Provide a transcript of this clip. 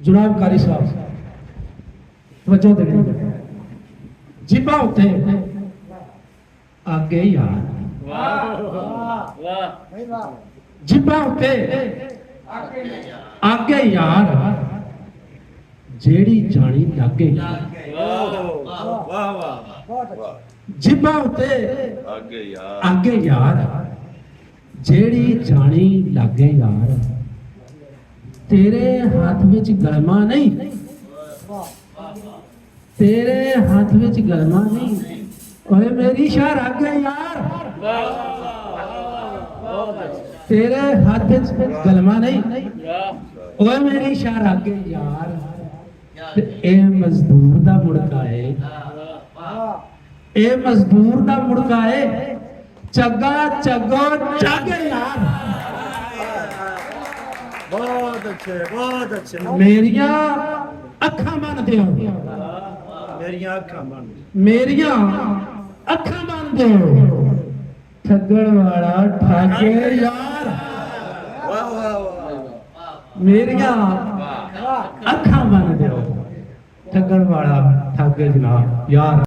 जनाब कारी साहब तवज्जो देनी जिब्बा उत्ते आगे यार जिब्बा उत्ते आगे यार जेड़ी जानी लागे जिब्बा उत्ते आगे यार जेड़ी जानी लागे यार तेरे हाथ विच गलमा नहीं तेरे हाथ विच गलमा नहीं ओए मेरी शाह आगे यार तेरे हाथ विच गलमा नहीं ओए मेरी शाह आगे यार ए मजदूर दा मुड़का है ए मजदूर दा मुड़का है चगा चगो चग यार बहुत अच्छे मेरिया अखा मन दियो मेरिया अखा मन मेरिया अखा मन दियो ठगण वाला ठाके यार वाह वाह वाह मेरिया अखा मन दियो ठगण वाला ठाके जनाब यार।